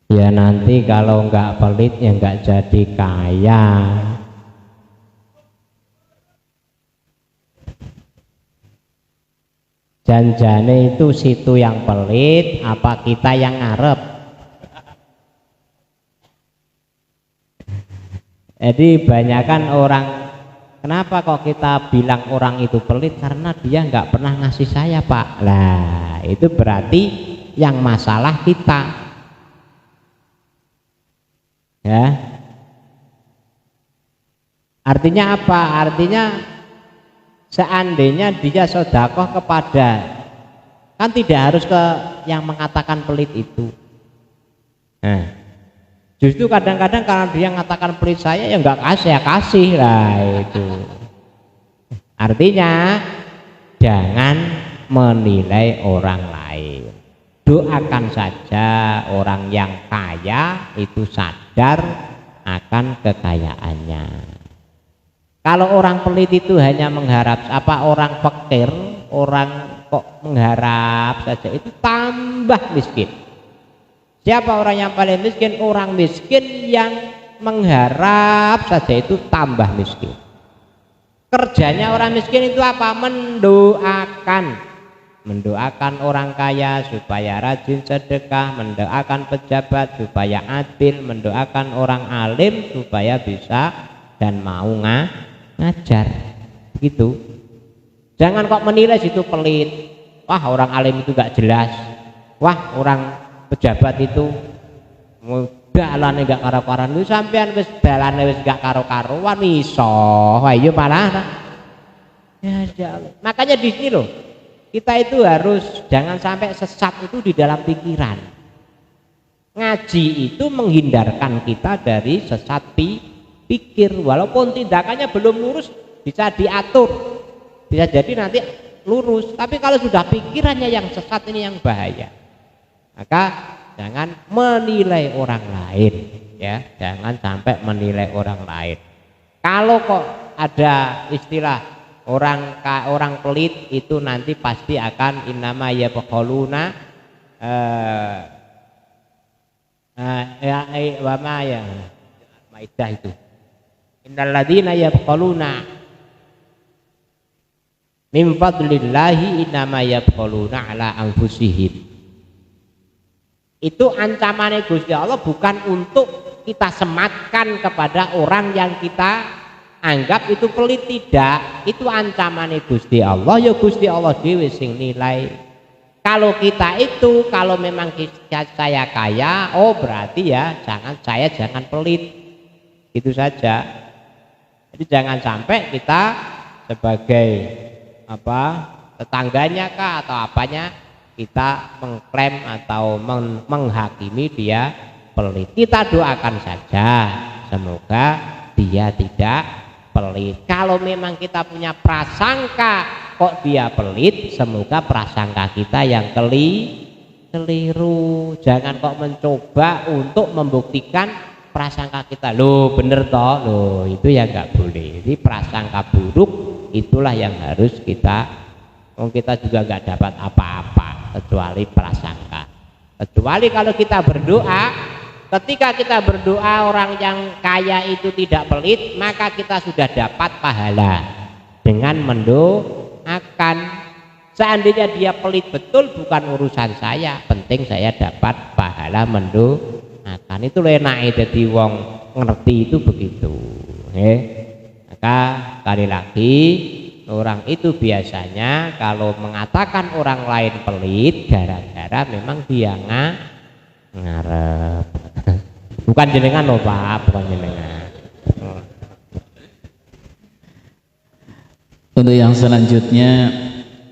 Ya nanti kalau nggak pelit ya nggak jadi kaya. Janjane itu situ yang pelit apa kita yang ngarep? Jadi banyakan orang, kenapa kok kita bilang orang itu pelit? Karena dia nggak pernah ngasih saya, Pak. Lah itu berarti yang masalah kita, ya. Artinya apa? Artinya seandainya dia sedekah kepada, kan tidak harus ke yang mengatakan pelit itu. Nah, justru kadang-kadang karena dia mengatakan pelit saya ya nggak kasih, ya kasih lah itu. Artinya jangan menilai orang lain. Doakan saja orang yang kaya itu sadar akan kekayaannya. Kalau orang pelit itu hanya mengharap, apa orang fakir, orang kok mengharap saja, itu tambah miskin. Siapa orang yang paling miskin? Orang miskin yang mengharap saja itu tambah miskin. Kerjanya orang miskin itu apa? Mendoakan orang kaya supaya rajin sedekah, mendoakan pejabat supaya adil, mendoakan orang alim supaya bisa dan mau ngajar. Begitu. Jangan kok menilai situ pelit. Wah, orang alim itu gak jelas. Wah, orang pejabat itu dalane gak karo-karoan. Lu sampean wis dalane wis gak karo-karoan iso. Wah, iya malah. Ya, makanya di sini loh, kita itu harus jangan sampai sesat itu di dalam pikiran. Ngaji itu menghindarkan kita dari sesat pikir, walaupun tindakannya belum lurus bisa diatur, bisa jadi nanti lurus. Tapi kalau sudah pikirannya yang sesat, ini yang bahaya. Maka jangan menilai orang lain, ya, jangan sampai menilai orang lain. Kalau kok ada istilah orang pelit itu nanti pasti akan innama yabqaluna Maidah itu. Innal ladzina yabqaluna min fadlillahi innama yabqaluna ala anfusihim. Itu ancamannya Gusti Allah bukan untuk kita sematkan kepada orang yang kita anggap itu pelit, tidak. Itu ancamannya Gusti Allah, ya Gusti Allah dhewe sing nilai. Kalau kita itu, kalau memang saya kaya, oh berarti ya jangan pelit. Itu saja. Jadi jangan sampai kita sebagai tetangganya kah atau apanya kita mengklaim atau menghakimi dia pelit. Kita doakan saja semoga dia tidak pelit. Kalau memang kita punya prasangka kok dia pelit, semoga prasangka kita yang keliru. Jangan kok mencoba untuk membuktikan prasangka kita. Loh bener toh, loh itu ya nggak boleh. Jadi prasangka buruk itulah yang harus kita juga nggak dapat apa-apa kecuali prasangka. Kecuali kalau kita berdoa, ketika kita berdoa orang yang kaya itu tidak pelit, maka kita sudah dapat pahala dengan mendoakan. Seandainya dia pelit betul, bukan urusan saya, penting saya dapat pahala mendoakan. Itu enake dadi wong ngerti itu begitu. Maka sekali lagi, orang itu biasanya kalau mengatakan orang lain pelit gara-gara memang dia ngarep. Bukan jenengan loh Pak, bukan jenengan. Untuk yang selanjutnya,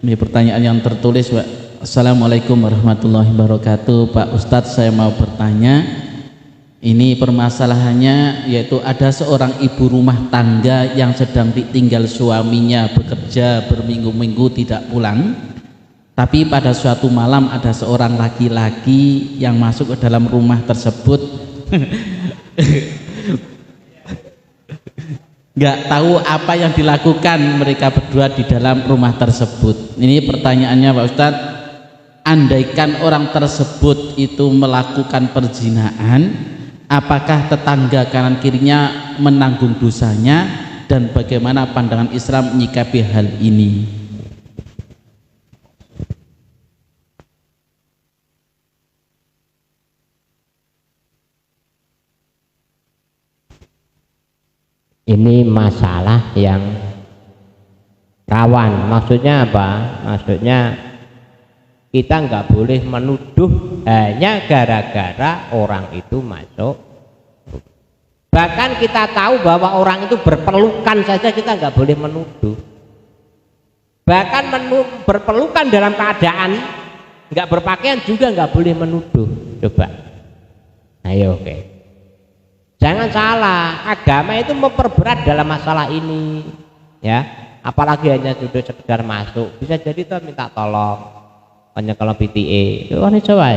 ini pertanyaan yang tertulis, Pak. Assalamualaikum warahmatullahi wabarakatuh. Pak Ustadz, saya mau bertanya. Ini permasalahannya yaitu ada seorang ibu rumah tangga yang sedang ditinggal suaminya bekerja berminggu-minggu tidak pulang. Tapi pada suatu malam ada seorang laki-laki yang masuk ke dalam rumah tersebut. Nggak tahu apa yang dilakukan mereka berdua di dalam rumah tersebut. Ini pertanyaannya Pak Ustadz, andaikan orang tersebut itu melakukan perzinahan, apakah tetangga kanan kirinya menanggung dosanya, dan bagaimana pandangan Islam menyikapi hal ini? Ini masalah yang rawan. Maksudnya apa? Maksudnya kita nggak boleh menuduh hanya gara-gara orang itu masuk. Bahkan kita tahu bahwa orang itu berpelukan saja kita nggak boleh menuduh. Bahkan berpelukan dalam keadaan nggak berpakaian juga nggak boleh menuduh. Coba, ayo oke. Jangan salah, agama itu memperberat dalam masalah ini, ya. Apalagi hanya sudah sekedar masuk, bisa jadi tuh minta tolong, hanya kalau PTA, itu kan coba,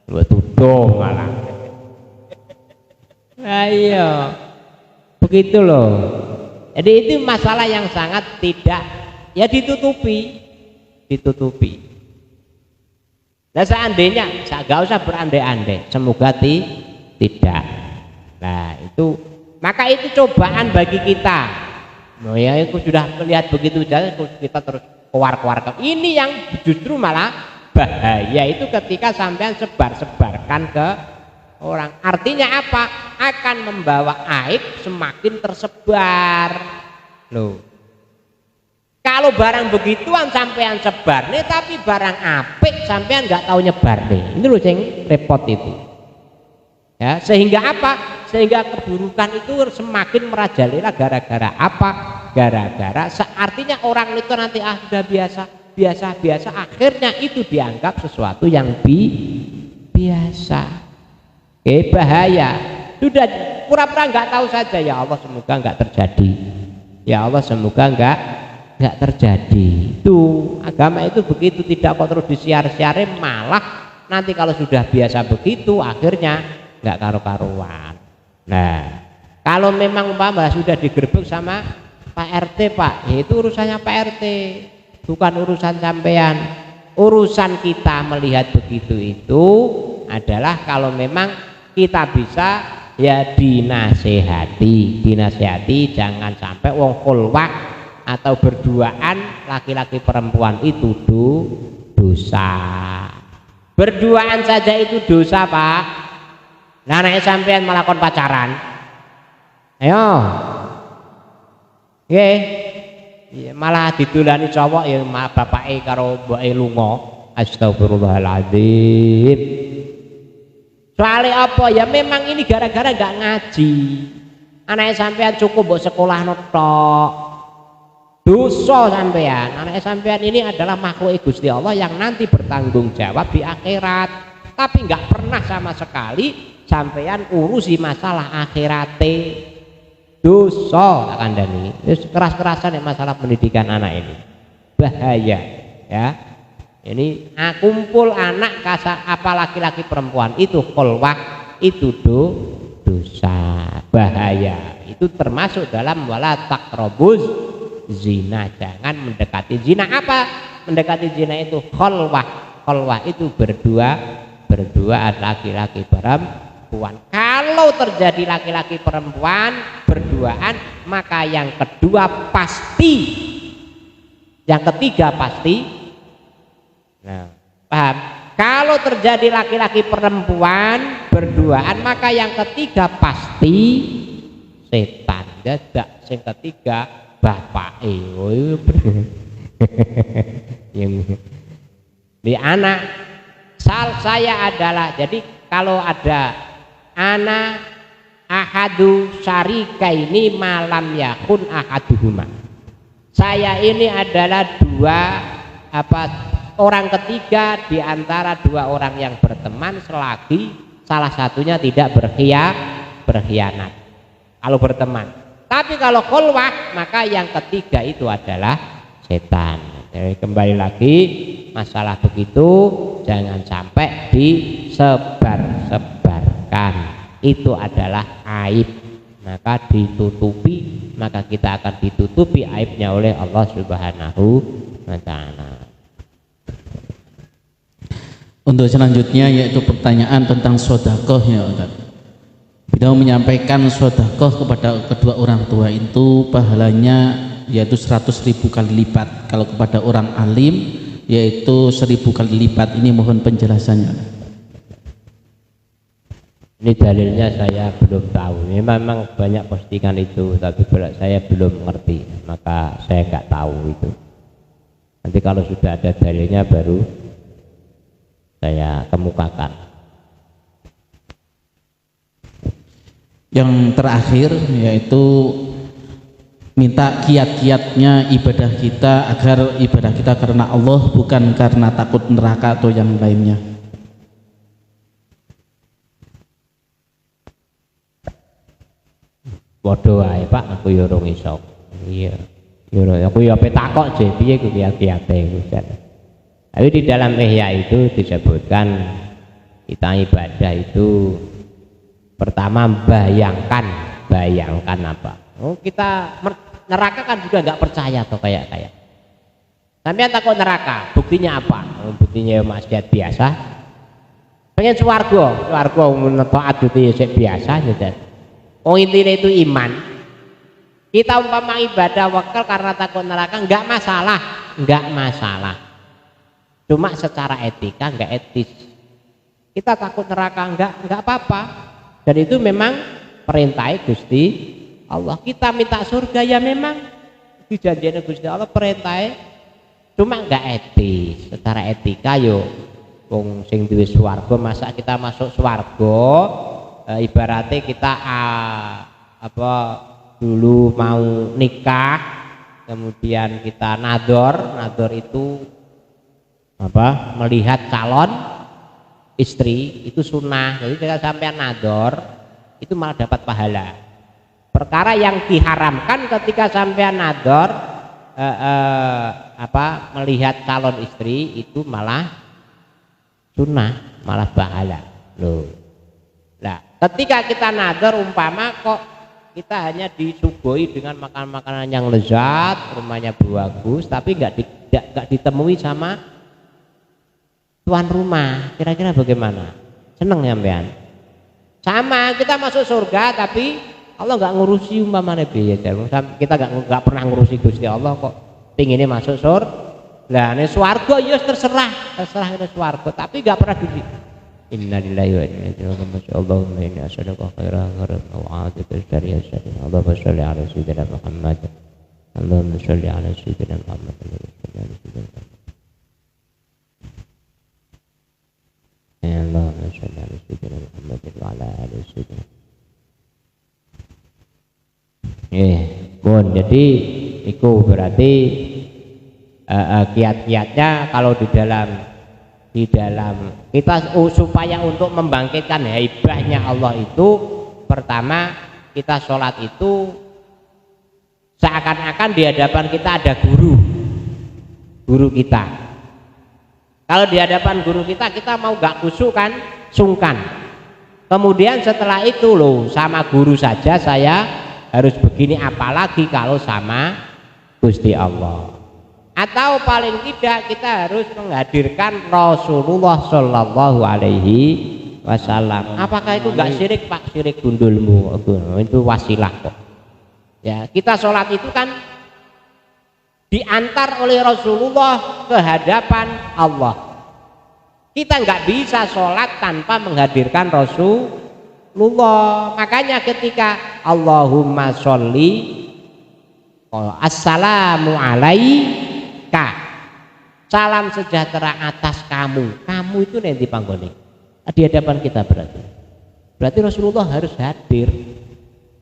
buat tuduh malah. Ayo, begitu loh. Jadi itu masalah yang sangat tidak, ya ditutupi. Nah seandainya, nggak usah berandai-andai, semoga tidak. Nah itu, maka itu cobaan bagi kita. Oh ya, aku sudah melihat begitu saja, kita terus keluar. Ini yang justru malah bahaya itu ketika sampean sebarkan ke orang. Artinya apa? Akan membawa aib semakin tersebar. Loh. Kalau barang begituan sampean sebar nih, tapi barang apik sampean nggak tahu nyebar nih. Ini loh yang repot itu. Ya, sehingga apa? Sehingga keburukan itu semakin merajalela gara-gara apa? Gara-gara artinya orang itu nanti sudah biasa, akhirnya itu dianggap sesuatu yang biasa. Oke, bahaya. Sudah pura-pura nggak tahu saja, ya Allah semoga nggak terjadi. Ya Allah semoga nggak terjadi. Itu agama itu begitu, tidak kok terus disiar-siarin, malah nanti kalau sudah biasa begitu akhirnya nggak karu-karuan. Nah, kalau memang umpama sudah digerebek sama Pak RT, Pak, ya itu urusannya Pak RT, bukan urusan sampean. Urusan kita melihat begitu itu adalah kalau memang kita bisa ya dinasehati, jangan sampai wong khulwah atau berduaan laki-laki perempuan itu dosa. Berduaan saja itu dosa, Pak. Nah, nek sampean melakukan pacaran, ayo, nggih, malah didolani cowok ya bapake karo mboke lunga, astagfirullahaladzim. Soalnya apa ya? Memang ini gara-gara nggak ngaji. Anaknya sampean cukup mbok sekolah tok, dosa sampean. Anaknya sampean ini adalah makhluk Gusti Allah yang nanti bertanggung jawab di akhirat, tapi nggak pernah sama sekali sampean urusi masalah akhirate. Dosa tak kandhani. Keras-kerasan ya masalah pendidikan anak ini. Bahaya ya. Ini kumpul anak kasar apa laki-laki perempuan itu khulwah itu dosa. Bahaya. Itu termasuk dalam wala taqrabuz zina. Jangan mendekati zina. Apa? Mendekati zina itu khulwah. Khulwah itu berdua laki-laki perempuan. Kalau terjadi laki-laki perempuan berduaan, maka yang kedua pasti, yang ketiga pasti. Nah, paham? Kalau terjadi laki-laki perempuan berduaan, maka yang ketiga pasti setan. Dadak yang ketiga bapak. Yang di anak saya adalah, jadi kalau ada ana ahadu syarikaini malam yakun ahaduhuma, saya ini adalah orang ketiga di antara dua orang yang berteman selagi salah satunya tidak berkhianat kalau berteman. Tapi kalau khulwah maka yang ketiga itu adalah setan. Jadi kembali lagi masalah begitu jangan sampai disebar-sebarkan. Itu adalah aib, maka ditutupi, maka kita akan ditutupi aibnya oleh Allah Subhanahu wa ta'ala. Untuk selanjutnya yaitu pertanyaan tentang sedekah ya Ustaz. Beliau menyampaikan sedekah kepada kedua orang tua itu pahalanya yaitu 100.000 kali lipat. Kalau kepada orang alim yaitu 1.000 kali lipat. Ini mohon penjelasannya. Ini dalilnya saya belum tahu. Ini memang banyak postingan itu, tapi saya belum mengerti, maka saya nggak tahu itu. Nanti kalau sudah ada dalilnya baru saya kemukakan. Yang terakhir yaitu minta kiat-kiatnya ibadah kita agar ibadah kita karena Allah bukan karena takut neraka atau yang lainnya. Waduh ae Pak, aku yo ora iso. Iya. Yo aku yo ape takok je piye ku kiat-kiate iku. Tapi di dalam Ihya itu disebutkan kita ibadah itu pertama bayangkan apa? Oh, kita neraka kan juga nggak percaya atau kayak. Sampean takut neraka, buktinya apa? Oh, buktinya maksiat biasa. Pengen swarga taat itu ya biasa saja. Oh intinya itu iman. Kita umpama ibadah wakil karena takut neraka nggak masalah. Cuma secara etika nggak etis. Kita takut neraka nggak apa-apa. Dan itu memang perintah Gusti Allah. Kita minta surga ya memang dijanjikan Gusti Allah perintah. Cuma nggak etis. Secara etika yo, wong sing duwe swarga masa kita masuk swarga. Ibaratnya kita dulu mau nikah, kemudian kita nador itu melihat calon istri itu sunnah. Jadi kita sampai nador itu malah dapat pahala. Perkara yang diharamkan ketika sampai nador melihat calon istri itu malah sunnah, malah pahala loh. Nah, ketika kita nador umpama kok kita hanya disuguhi dengan makanan-makanan yang lezat, rumahnya bagus, tapi nggak ditemui sama tuan rumah, kira-kira bagaimana? Seneng ya Mbak? Sama kita masuk surga, tapi Allah nggak ngurusi umpamanya biaya. Kita nggak pernah ngurusi Gusti Allah kok pinginnya masuk surga. Lah ini swarga ya terserah ini swarga, tapi nggak pernah diuji. Innalillahi wa inna ilaihi raji'un. Masyaallah inni as'aluka khairan wa a'udzu syarriyas syarri. Allahumma shalli ala sayyidina Muhammad. Allahumma shalli ala sayyidina Muhammad. Allahumma shalli ala sayyidina Muhammad wa ala ali sayyidina. Pun jadi itu berarti kiat-kiatnya kalau di dalam kita supaya untuk membangkitkan haibahnya Allah itu pertama kita sholat itu seakan-akan di hadapan kita ada guru kita. Kalau di hadapan guru kita mau gak khusyuk kan sungkan. Kemudian setelah itu loh sama guru saja saya harus begini, apalagi kalau sama Gusti Allah. Atau paling tidak kita harus menghadirkan Rasulullah Shallallahu Alaihi Wasallam. Apakah itu enggak syirik Pak? Syirik gundulmu itu wasilah kok. Ya kita sholat itu kan diantar oleh Rasulullah ke hadapan Allah. Kita nggak bisa sholat tanpa menghadirkan Rasulullah. Makanya ketika Allahumma sholli assalamu alaikum, salam sejahtera atas kamu itu nanti panggone di hadapan kita, berarti Rasulullah harus hadir.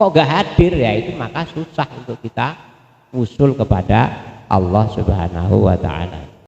Kok gak hadir ya itu maka susah untuk kita usul kepada Allah Subhanahu wa ta'ala.